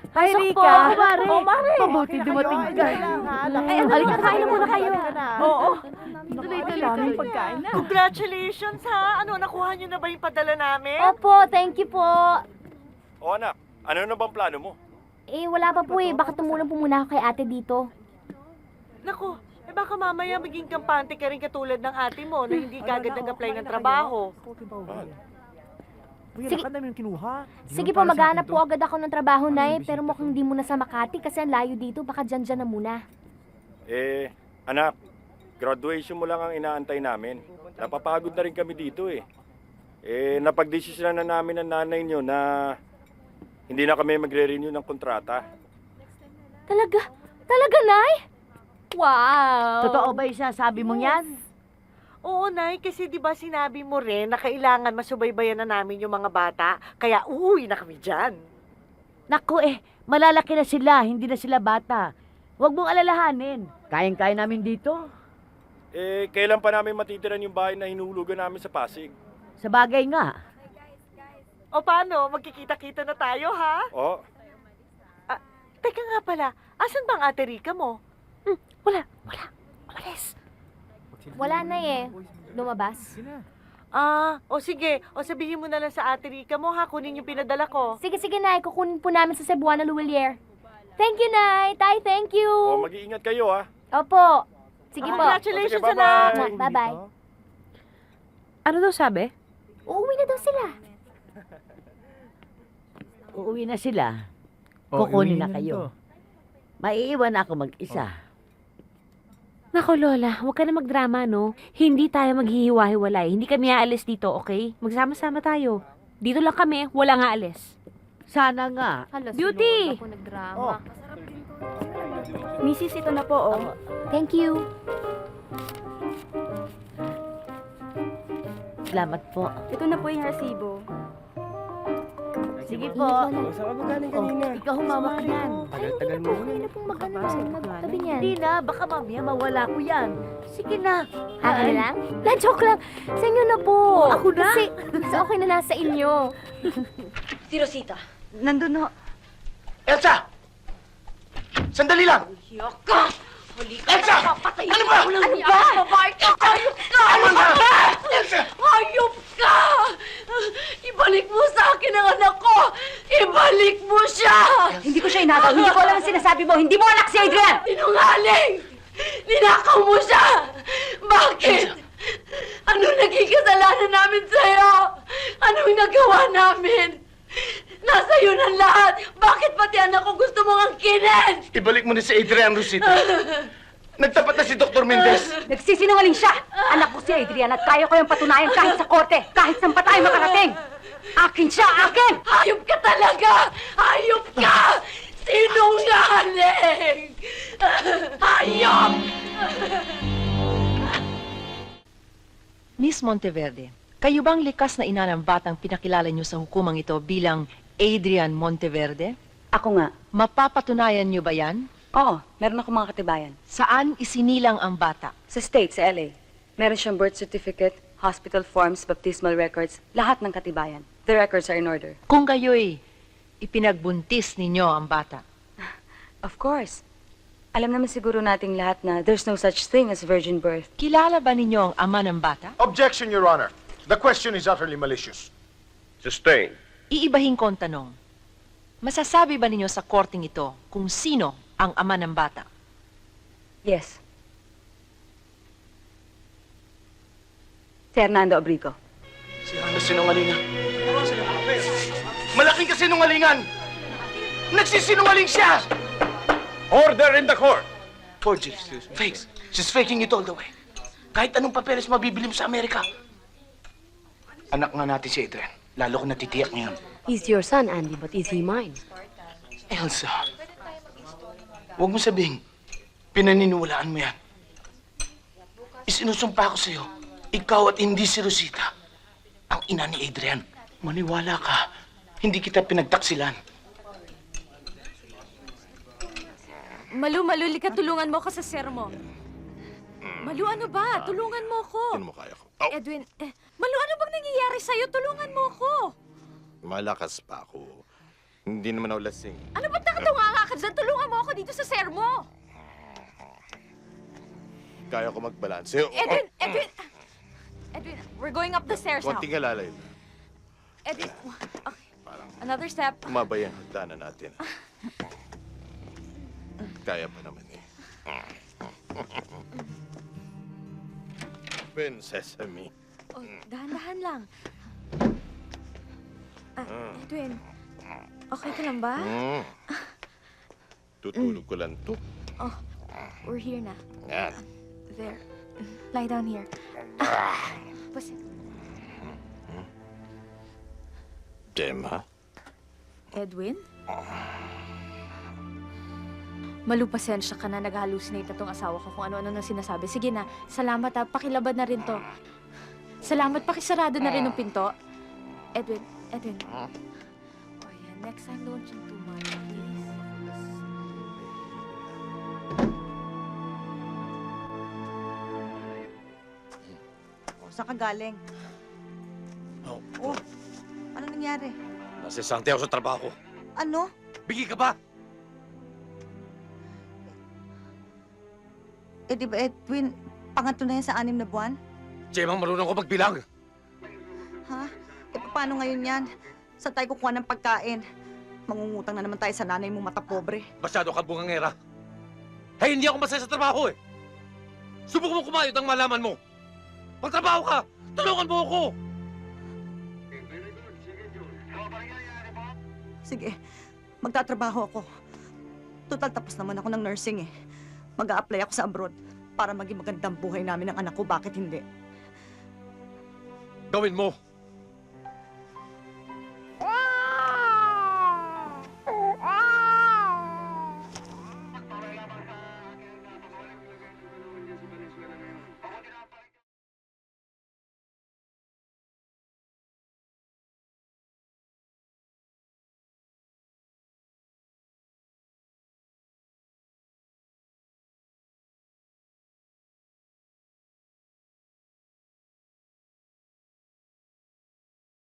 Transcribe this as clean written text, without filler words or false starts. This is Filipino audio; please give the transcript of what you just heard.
Hi, Pasok Rika. po. Mare. Oh, Mare. Mabuti dumating ka. Ay, halika, kain na muna kayo. Oo. Tuloy-tuloy. Pagkain na. Congratulations ha! Ano, nakuha niyo na ba yung padala namin? Opo, thank you po. O anak, ano na bang plano mo? Wala pa po eh. Baka tumulong po muna ako kay ate dito. Naku, baka mamaya maging kampante ka rin katulad ng ate mo na hindi kagad nag-apply ng trabaho. Sige. kinuha. Sige po, maghanap po agad ako ng trabaho, Nay. Pero mukhang di muna sa Makati kasi ang layo dito. Baka dyan na muna. Anak, graduation mo lang ang inaantay namin. Napapagod na rin kami dito eh. Napagdesisyonan na namin ng nanay nyo na hindi na kami magre-renew ng kontrata. Talaga? Talaga, Nay? Wow! Totoo ba yung sabi mo yan? Oo, Nay, kasi di ba sinabi mo rin na kailangan masubaybayan na namin yung mga bata, kaya uuwi na kami dyan. Naku malalaki na sila, hindi na sila bata. Huwag mong alalahanin. Kayang-kaya namin dito. Kailan pa namin matitiran yung bahay na hinulugan namin sa Pasig? Sa bagay nga. O paano, magkikita-kita na tayo, ha? O, Teka nga pala, asan bang ate Rika mo? Wala. Umalis. Wala na eh. Lumabas. O sige, o sabihin mo na lang sa ate Rika mo, ha? Kunin yung pinadala ko. Sige, Nay. Kukunin po namin sa Cebuana Luwilier. Thank you, Nay. Tay, thank you. mag-iingat kayo ha. Opo. Sige po. Congratulations, Sige, anak! bye-bye. Bye-bye. Ano daw sabi? Uuwi na daw sila. Uuwi na sila. Kukunin na kayo. Maiiwan ako mag-isa. Nako, Lola, huwag ka na magdrama, no? Hindi tayo maghihiwa-hiwalay. Hindi kami aalis dito, okay? Magsama-sama tayo. Dito lang kami, wala nga alis. Sana nga. Hala, Beauty! Si Lola po nagdrama. Oh. Mrs., ito na po, oh. Thank you. Salamat po. Ito na po yung resibo. Sige Ingat, po. Lola. Saan ka galing Oh, kanina? ikaw humawak yan. Tagal-tagal mo Kayo na pong magtabi niyan. Hindi na, baka mamaya mawala ko yan. Sige na. Ako na lang? Joke lang. Sa inyo na po. Ako na? Kasi okay na nasa inyo. Si Rosita. Nandun ho. Elsa! Sandali lang! Yaka! Halika Elsa! na, papatayin Ano ba? ko lang yan. Babae ka! Hayop ka! Ano ba? Elsa! Hayop ka! Ibalik mo sa akin ang anak ko! Ibalik mo siya! Hindi ko siya inagaw. Hindi ko alam ang sinasabi mo. Hindi mo anak si Adrian! Sinungaling! Ninakaw mo siya! Bakit? Ano naging kasalanan namin sa'yo? Anong nagawa namin? Nasa iyo ng lahat! Bakit pati anak ko gusto mong angkinin? Ibalik mo na si Adrian, Rosita. Nagtapat na si Dr. Mendez. Nagsisinungaling siya! Anak ko si Adrian at kaya ko yung patunayan kahit sa korte, kahit saan pa tayo makarating! Akin siya! Akin! Hayop ka talaga! Hayop ka! Sinungaling! Hayop! Miss Monteverde, kayo bang likas na ina ng batang pinakilala niyo sa hukumang ito bilang Adrian Monteverde? Ako nga. Mapapatunayan niyo ba yan? Oo, meron ako mga katibayan. Saan isinilang ang bata? Sa state, sa LA. Meron siyang birth certificate, hospital forms, baptismal records, lahat ng katibayan. The records are in order. Kung kayo'y ipinagbuntis ninyo ang bata, Of course. Alam naman siguro nating lahat na there's no such thing as virgin birth. kilala ba ninyo ang ama ng bata? Objection, Your Honor. The question is utterly malicious. Sustain. Iibahin ko ang tanong. Masasabi ba ninyo sa korting ito kung sino ang ama ng bata? Yes. Si Hernando Abrigo. Si Hana sinungalingan. Malaking kasinungalingan! Nagsisinungaling siya! Order in the court! Forgery. Fakes. She's faking it all the way. Kahit anong papeles mabibili mo sa Amerika. Anak nga natin si Adrian. Lalo ko natitiyak ngayon. He's your son, Andy, but is he mine? Elsa, huwag mo sabihin, pinaniniwalaan mo yan. Isinusumpa ko sa'yo, ikaw at hindi si Rosita, ang ina ni Adrian. Maniwala ka, hindi kita pinagtaksilan. Malu, lika, tulungan mo ako sa sir mo. Malu, ano ba? Tulungan mo ako. Ano mo kaya ko? Oh, Edwin, Malu, ano bang nangyayari sa'yo? Tulungan mo ako. malakas pa ako. Hindi naman ako lasing. Ano ba't nakatunganga ka dyan? Tulungan mo ako dito sa sir mo! Kaya ko magbalanse. Edwin, we're going up the stairs now. Konting alalay. Edwin, okay. Another step. Umabay ang hagdanan natin. Kaya pa naman eh. Ben Sesame. Oh, dahan-dahan lang. Edwin, okay ka lang ba? Tutulog ko lang to. Oh, we're here na. Yan. There. Lie down here. Pusi. Gemma? Edwin? Malu, pasensya ka na. Nag-hallucinate na tong asawa ko kung ano-ano nang sinasabi. Sige na, salamat ha. Pakilabad na rin to. Salamat, pakisarado na rin ng pinto. Edwin. Oh, yeah. Next time, don't drink too much, please. Saan ka galing? Oh, Ano nangyari? nasisante ako sa trabaho. Ano? Bigi ka ba? Eh di ba, Edwin, pangatlo na yan sa 6 na buwan? Gemma, marunong ko magbilang. Ha? Eh paano ngayon yan? Saan tayo kukuha ng pagkain? Mangungutang na naman tayo sa nanay mo mata pobre. Masyado kang bungangera. Hey, hindi ako masaya sa trabaho eh. Subukan mo kumayod ang malaman mo. Magtrabaho ka! Tulungan mo ako! Sige, magtatrabaho ako. Total tapos naman ako ng nursing eh. Mag-a-apply ako sa abroad para maging magandang buhay namin ng anak ko. Bakit hindi? Gawin mo!